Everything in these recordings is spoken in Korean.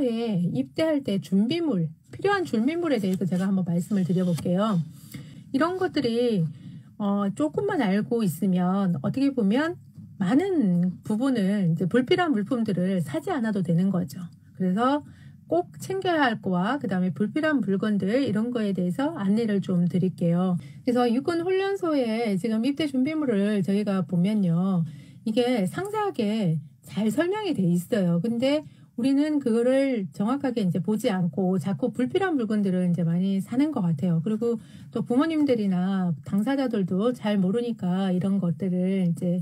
훈련소에 입대할 때 준비물, 필요한 준비물에 대해서 제가 한번 말씀을 드려볼게요. 이런 것들이 조금만 알고 있으면 어떻게 보면 많은 부분을 이제 불필요한 물품들을 사지 않아도 되는 거죠. 그래서 꼭 챙겨야 할 거와 그 다음에 불필요한 물건들 이런 거에 대해서 안내를 좀 드릴게요. 그래서 육군 훈련소에 지금 입대 준비물을 저희가 보면요. 이게 상세하게 잘 설명이 돼 있어요. 근데 우리는 그거를 정확하게 이제 보지 않고 자꾸 불필요한 물건들을 이제 많이 사는 것 같아요. 그리고 또 부모님들이나 당사자들도 잘 모르니까 이런 것들을 이제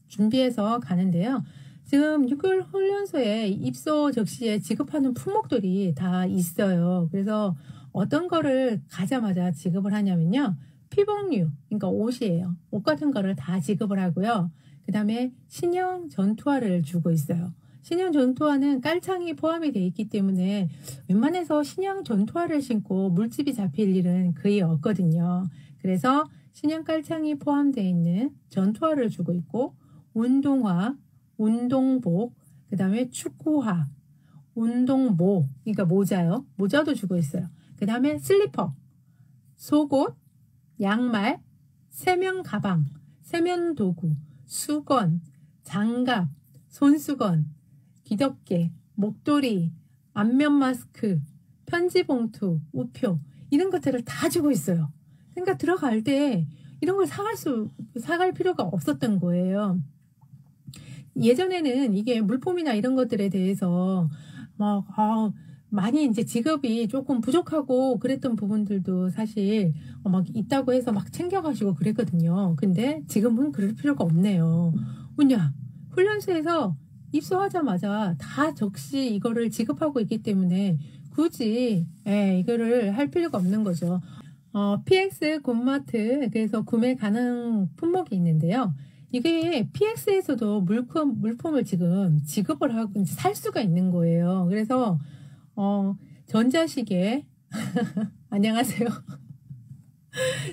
준비해서 가는데요. 지금 육군 훈련소에 입소 적시에 지급하는 품목들이 다 있어요. 그래서 어떤 거를 가자마자 지급을 하냐면요. 피복류, 그러니까 옷이에요. 옷 같은 거를 다 지급을 하고요. 그 다음에 신형 전투화를 주고 있어요. 신형 전투화는 깔창이 포함이 되어 있기 때문에 웬만해서 신형 전투화를 신고 물집이 잡힐 일은 거의 없거든요. 그래서 신형 깔창이 포함되어 있는 전투화를 주고 있고 운동화, 운동복, 그 다음에 축구화, 운동모, 그러니까 모자요. 모자도 주고 있어요. 그 다음에 슬리퍼, 속옷, 양말, 세면 가방, 세면 도구, 수건, 장갑, 손수건, 기덮개, 목도리, 안면 마스크, 편지 봉투, 우표 이런 것들을 다 주고 있어요. 그러니까 들어갈 때 이런 걸 사갈 필요가 없었던 거예요. 예전에는 이게 물품이나 이런 것들에 대해서 많이 이제 지급이 조금 부족하고 그랬던 부분들도 사실 막 있다고 해서 막 챙겨가시고 그랬거든요. 근데 지금은 그럴 필요가 없네요. 왜냐? 훈련소에서 입소하자마자 다 적시 이거를 지급하고 있기 때문에 굳이 이거를 할 필요가 없는 거죠. PX 굿마트 그래서 구매 가능 품목이 있는데요. 이게 PX에서도 물품을 지금 지급을 하고 살 수가 있는 거예요. 그래서 전자시계 안녕하세요.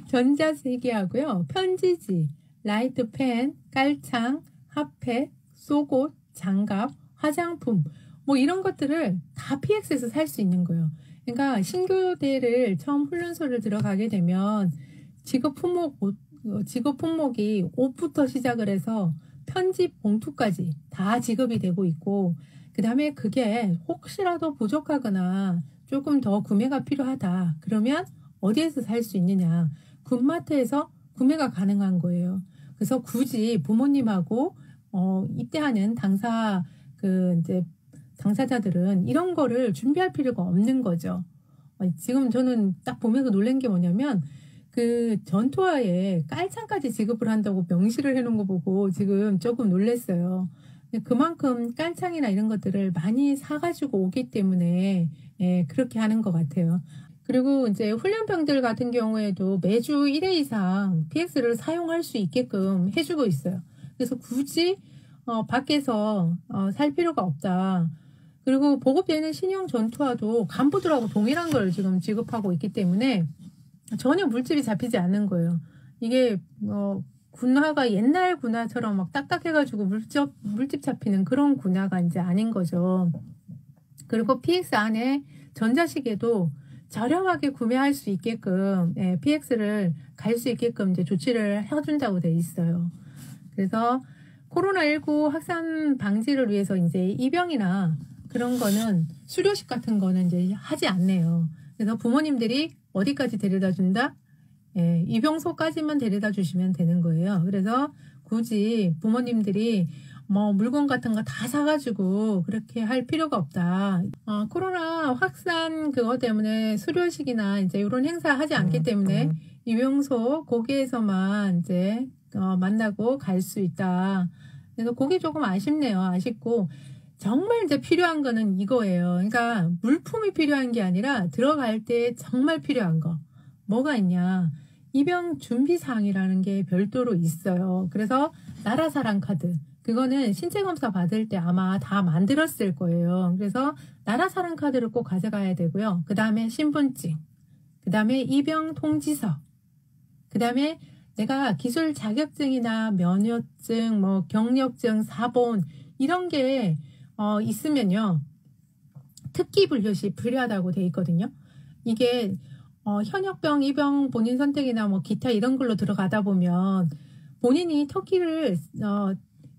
전자시계하고요. 편지지, 라이트펜, 깔창, 핫팩, 속옷, 장갑, 화장품 뭐 이런 것들을 다 PX에서 살 수 있는 거예요. 그러니까 신교대를 처음 훈련소를 들어가게 되면 직업 품목이 옷부터 시작을 해서 편집 봉투까지 다 지급이 되고 있고 그 다음에 그게 혹시라도 부족하거나 조금 더 구매가 필요하다 그러면 어디에서 살 수 있느냐 굿마트에서 구매가 가능한 거예요. 그래서 굳이 부모님하고 입대하는 당사자들은 이런 거를 준비할 필요가 없는 거죠. 지금 저는 딱 보면서 놀란 게 뭐냐면 그 전투화에 깔창까지 지급을 한다고 명시를 해놓은 거 보고 지금 조금 놀랐어요. 그만큼 깔창이나 이런 것들을 많이 사가지고 오기 때문에 그렇게 하는 것 같아요. 그리고 이제 훈련병들 같은 경우에도 매주 1회 이상 PX를 사용할 수 있게끔 해주고 있어요. 그래서 굳이 밖에서 살 필요가 없다. 그리고 보급되는 신형 전투화도 간부들하고 동일한 걸 지금 지급하고 있기 때문에 전혀 물집이 잡히지 않는 거예요. 이게 군화가 옛날 군화처럼 막 딱딱해가지고 물집 잡히는 그런 군화가 이제 아닌 거죠. 그리고 PX 안에 전자시계도 저렴하게 구매할 수 있게끔 PX를 갈 수 있게끔 이제 조치를 해준다고 돼 있어요. 그래서 코로나19 확산 방지를 위해서 이제 입영이나 그런 거는 수료식 같은 거는 이제 하지 않네요. 그래서 부모님들이 어디까지 데려다 준다? 입영소까지만 데려다 주시면 되는 거예요. 그래서 굳이 부모님들이 뭐 물건 같은 거 다 사가지고 그렇게 할 필요가 없다. 코로나 확산 그거 때문에 수료식이나 이제 이런 행사 하지 않기 때문에 입영소 거기에서만 이제 만나고 갈 수 있다. 그래서 그게 조금 아쉽네요. 아쉽고 정말 이제 필요한 거는 이거예요. 그러니까 물품이 필요한 게 아니라 들어갈 때 정말 필요한 거. 뭐가 있냐. 입영 준비사항이라는 게 별도로 있어요. 그래서 나라사랑 카드. 그거는 신체검사 받을 때 아마 다 만들었을 거예요. 그래서 나라사랑 카드를 꼭 가져가야 되고요. 그 다음에 신분증. 그 다음에 입영 통지서. 그 다음에 내가 기술 자격증이나 면허증, 뭐 경력증, 사본 이런 게 있으면요. 특기 분류시 필요하다고 돼 있거든요. 이게 현역병, 입영, 본인 선택이나 뭐 기타 이런 걸로 들어가다 보면 본인이 특기를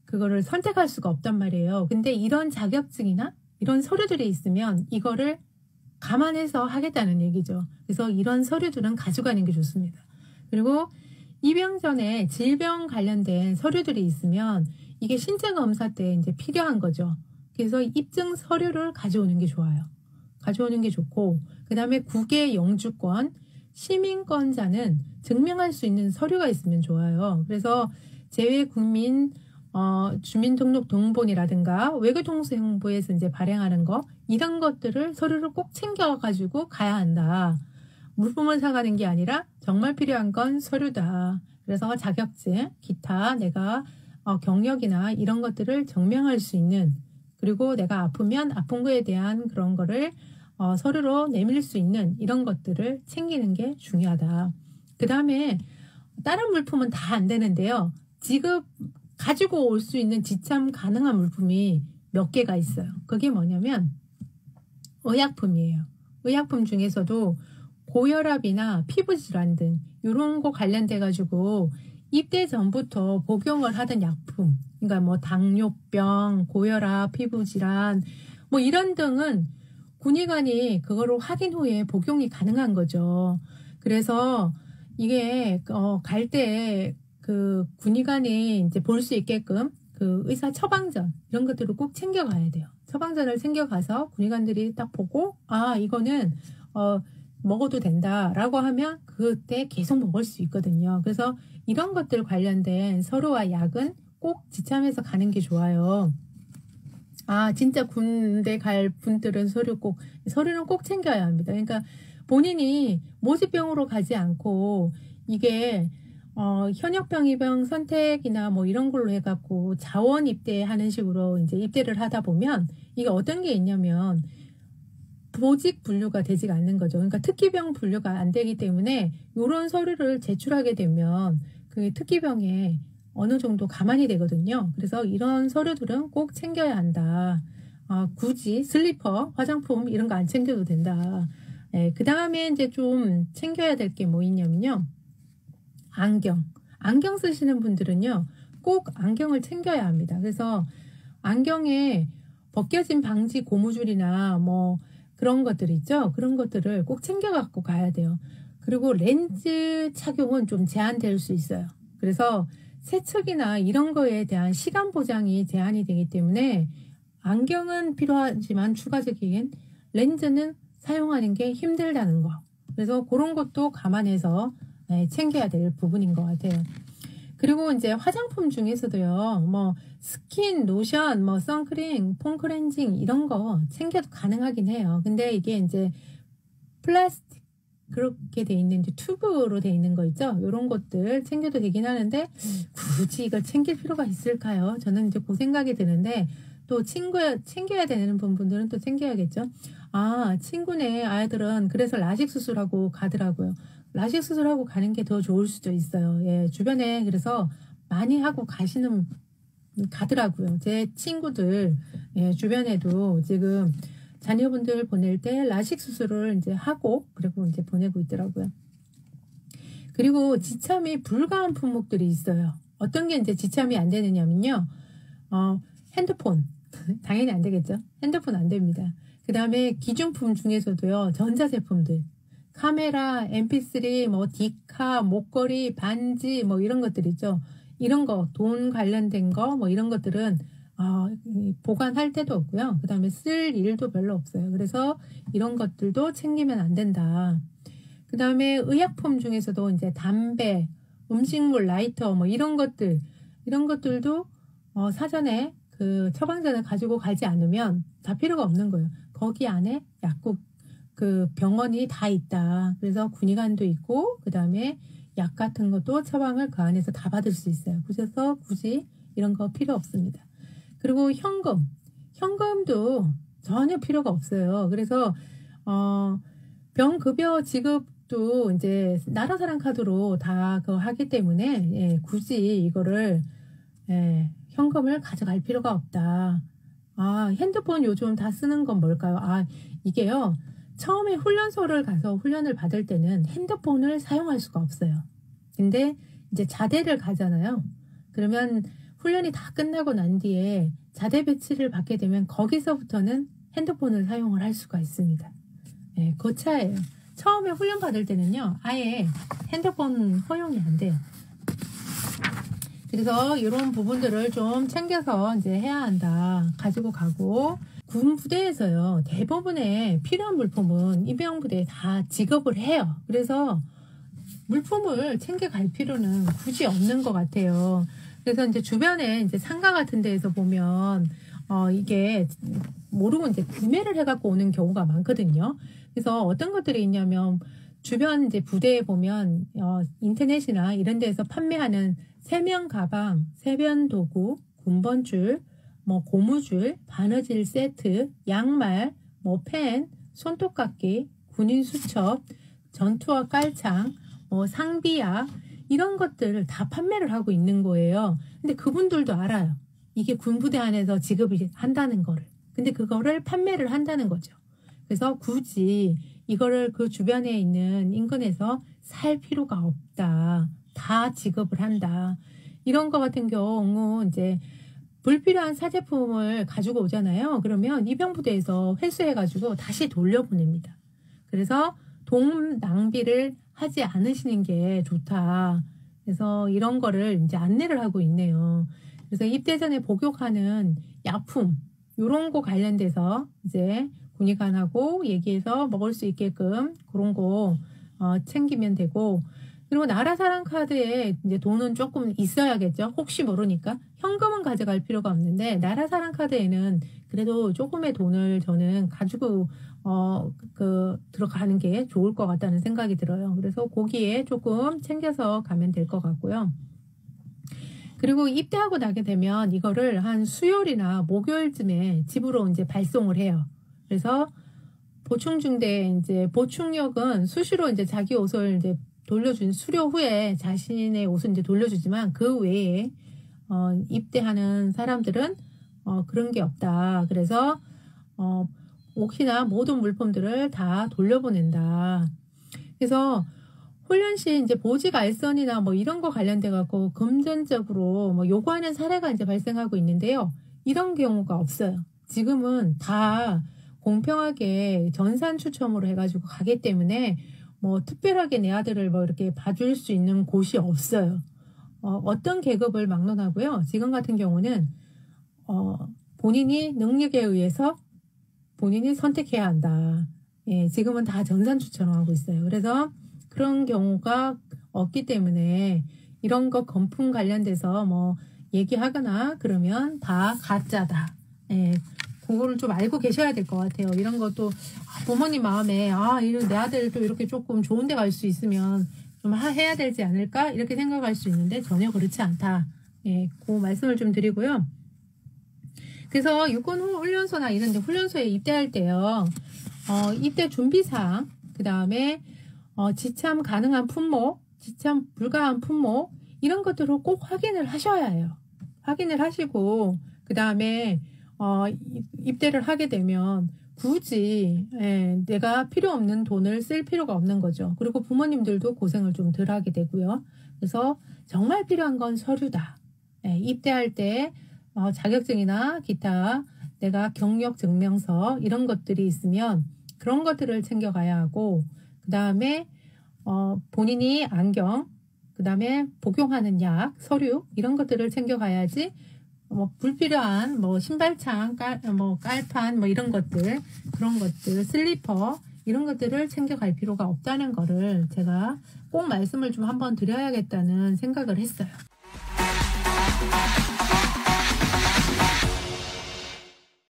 그거를 선택할 수가 없단 말이에요. 근데 이런 자격증이나 이런 서류들이 있으면 이거를 감안해서 하겠다는 얘기죠. 그래서 이런 서류들은 가져가는 게 좋습니다. 그리고 입영 전에 질병 관련된 서류들이 있으면 이게 신체 검사 때 이제 필요한 거죠. 그래서 입증 서류를 가져오는 게 좋아요. 가져오는 게 좋고, 그 다음에 국외 영주권, 시민권자는 증명할 수 있는 서류가 있으면 좋아요. 그래서 재외국민 주민등록등본이라든가 외교통수행부에서 이제 발행하는 거, 이런 것들을 서류를 꼭 챙겨가지고 가야 한다. 물품을 사가는 게 아니라 정말 필요한 건 서류다. 그래서 자격증, 기타 내가 경력이나 이런 것들을 증명할 수 있는, 그리고 내가 아프면 아픈 거에 대한 그런 거를 서류로 내밀 수 있는 이런 것들을 챙기는 게 중요하다. 그 다음에 다른 물품은 다 안 되는데요. 지급 가지고 올 수 있는 지참 가능한 물품이 몇 개가 있어요. 그게 뭐냐면 의약품이에요. 의약품 중에서도 고혈압이나 피부질환 등 이런 거 관련돼 가지고 입대 전부터 복용을 하던 약품, 그러니까 뭐 당뇨병, 고혈압, 피부질환 뭐 이런 등은 군의관이 그거를 확인 후에 복용이 가능한 거죠. 그래서 이게 갈 때 그 군의관이 이제 볼 수 있게끔 그 의사 처방전 이런 것들을 꼭 챙겨가야 돼요. 처방전을 챙겨가서 군의관들이 딱 보고 이거는 먹어도 된다라고 하면 그때 계속 먹을 수 있거든요. 그래서 이런 것들 관련된 서류와 약은 꼭 지참해서 가는 게 좋아요. 진짜 군대 갈 분들은 서류는 꼭 챙겨야 합니다. 그러니까 본인이 모집병으로 가지 않고 이게 현역병 입영 선택이나 뭐 이런 걸로 해갖고 자원 입대하는 식으로 이제 입대를 하다 보면 이게 어떤 게 있냐면 보직 분류가 되지가 않는 거죠. 그러니까 특기병 분류가 안 되기 때문에 이런 서류를 제출하게 되면 그 특기병에 어느 정도 가만히 되거든요. 그래서 이런 서류들은 꼭 챙겨야 한다. 굳이 슬리퍼, 화장품 이런 거 안 챙겨도 된다. 그 다음에 이제 좀 챙겨야 될 게 뭐 있냐면요. 안경 쓰시는 분들은요. 꼭 안경을 챙겨야 합니다. 그래서 안경에 벗겨진 방지 고무줄이나 뭐 그런 것들 있죠. 그런 것들을 꼭 챙겨 갖고 가야 돼요. 그리고 렌즈 착용은 좀 제한될 수 있어요. 그래서 세척이나 이런 거에 대한 시간 보장이 제한이 되기 때문에 안경은 필요하지만 추가적인 렌즈는 사용하는 게 힘들다는 거. 그래서 그런 것도 감안해서 챙겨야 될 부분인 것 같아요. 그리고 이제 화장품 중에서도요, 뭐 스킨, 로션, 뭐 선크림, 폼 클렌징 이런 거 챙겨도 가능하긴 해요. 근데 이게 이제 플라스틱 그렇게 돼 있는 이제 튜브로 돼 있는 거 있죠. 이런 것들 챙겨도 되긴 하는데 굳이 이걸 챙길 필요가 있을까요? 저는 이제 그 생각이 드는데 또 챙겨야 되는 분들은 또 챙겨야겠죠. 친구네 아이들은 그래서 라식 수술하고 가더라고요. 라식 수술하고 가는 게 더 좋을 수도 있어요. 예, 주변에 그래서 많이 하고 가더라고요. 제 친구들 주변에도 지금 자녀분들 보낼 때 라식 수술을 이제 하고 그리고 이제 보내고 있더라고요. 그리고 지참이 불가한 품목들이 있어요. 어떤 게 이제 지참이 안 되느냐면요. 핸드폰 당연히 안 되겠죠. 핸드폰 안 됩니다. 그 다음에 기중품 중에서도요. 전자제품들 카메라, mp3, 뭐 디카, 목걸이, 반지 뭐 이런 것들 있죠. 이런 거, 돈 관련된 거 뭐 이런 것들은 보관할 데도 없고요. 그 다음에 쓸 일도 별로 없어요. 그래서 이런 것들도 챙기면 안 된다. 그 다음에 의약품 중에서도 이제 담배, 음식물, 라이터 뭐 이런 것들도 사전에 그 처방전을 가지고 가지 않으면 다 필요가 없는 거예요. 거기 안에 약국 그 병원이 다 있다. 그래서 군의관도 있고 그 다음에 약 같은 것도 처방을 그 안에서 다 받을 수 있어요. 그래서 굳이 이런 거 필요 없습니다. 그리고 현금도 전혀 필요가 없어요. 그래서 병급여 지급도 이제 나라사랑 카드로 다 그거 하기 때문에 굳이 이거를 현금을 가져갈 필요가 없다. 핸드폰 요즘 다 쓰는 건 뭘까요? 이게요. 처음에 훈련소를 가서 훈련을 받을 때는 핸드폰을 사용할 수가 없어요. 근데 이제 자대를 가잖아요. 그러면 훈련이 다 끝나고 난 뒤에 자대 배치를 받게 되면 거기서부터는 핸드폰을 사용을 할 수가 있습니다. 네, 그 차예요. 처음에 훈련 받을 때는요. 아예 핸드폰 허용이 안 돼요. 그래서 이런 부분들을 좀 챙겨서 이제 해야 한다. 가지고 가고, 군 부대에서요. 대부분의 필요한 물품은 입영부대에 다 지급을 해요. 그래서 물품을 챙겨갈 필요는 굳이 없는 것 같아요. 그래서 이제 주변에 이제 상가 같은 데에서 보면 이게 모르고 이제 구매를 해갖고 오는 경우가 많거든요. 그래서 어떤 것들이 있냐면 주변 이제 부대에 보면 인터넷이나 이런 데에서 판매하는 세면 가방, 세변 도구, 군번줄, 고무줄, 바느질 세트, 양말, 펜, 손톱깎이, 군인 수첩, 전투화 깔창, 상비약 이런 것들을 다 판매를 하고 있는 거예요. 근데 그분들도 알아요. 이게 군부대 안에서 지급이 한다는 거를. 근데 그거를 판매를 한다는 거죠. 그래서 굳이 이거를 그 주변에 있는 인근에서 살 필요가 없다. 다 지급을 한다. 이런 거 같은 경우 이제 불필요한 사제품을 가지고 오잖아요. 그러면 입영부대에서 회수해가지고 다시 돌려보냅니다. 그래서 돈 낭비를 하지 않으시는 게 좋다. 그래서 이런 거를 이제 안내를 하고 있네요. 그래서 입대 전에 복용하는 약품, 요런 거 관련돼서 이제 군의관하고 얘기해서 먹을 수 있게끔 그런 거 챙기면 되고, 그리고 나라사랑 카드에 이제 돈은 조금 있어야겠죠. 혹시 모르니까. 현금은 가져갈 필요가 없는데, 나라사랑 카드에는 그래도 조금의 돈을 저는 가지고, 들어가는 게 좋을 것 같다는 생각이 들어요. 그래서 거기에 조금 챙겨서 가면 될 것 같고요. 그리고 입대하고 나게 되면 이거를 한 수요일이나 목요일쯤에 집으로 이제 발송을 해요. 그래서 보충중대 이제 보충역은 수시로 이제 자기 옷을 이제 돌려준 수료 후에 자신의 옷을 이제 돌려주지만 그 외에 입대하는 사람들은 그런 게 없다. 그래서 혹시나 모든 물품들을 다 돌려보낸다. 그래서 훈련 시 이제 보직 알선이나 이런 거 관련돼 갖고 금전적으로 요구하는 사례가 이제 발생하고 있는데요. 이런 경우가 없어요. 지금은 다 공평하게 전산 추첨으로 해가지고 가기 때문에 특별하게 내 아들을 이렇게 봐줄 수 있는 곳이 없어요. 어떤 계급을 막론하고요. 지금 같은 경우는 본인이 능력에 의해서 본인이 선택해야 한다. 예, 지금은 다 전산 추천하고 있어요. 그래서 그런 경우가 없기 때문에 이런 거 건품 관련돼서 얘기하거나 그러면 다 가짜다. 예, 그거를 좀 알고 계셔야 될 것 같아요. 이런 것도 부모님 마음에 내 아들 또 이렇게 조금 좋은 데 갈 수 있으면 좀 해야 되지 않을까? 이렇게 생각할 수 있는데 전혀 그렇지 않다. 예, 그 말씀을 좀 드리고요. 그래서 육군훈련소나 이런 데 훈련소에 입대할 때요. 입대 준비사항, 그 다음에 지참 가능한 품목, 지참 불가한 품목 이런 것들을 꼭 확인을 하셔야 해요. 확인을 하시고 그 다음에 입대를 하게 되면 굳이 내가 필요 없는 돈을 쓸 필요가 없는 거죠. 그리고 부모님들도 고생을 좀 덜 하게 되고요. 그래서 정말 필요한 건 서류다. 입대할 때 자격증이나 기타 내가 경력 증명서 이런 것들이 있으면 그런 것들을 챙겨가야 하고 그 다음에 본인이 안경, 그 다음에 복용하는 약, 서류 이런 것들을 챙겨가야지 불필요한 신발창, 깔판 이런 것들, 그런 것들, 슬리퍼 이런 것들을 챙겨갈 필요가 없다는 거를 제가 꼭 말씀을 좀 한번 드려야겠다는 생각을 했어요.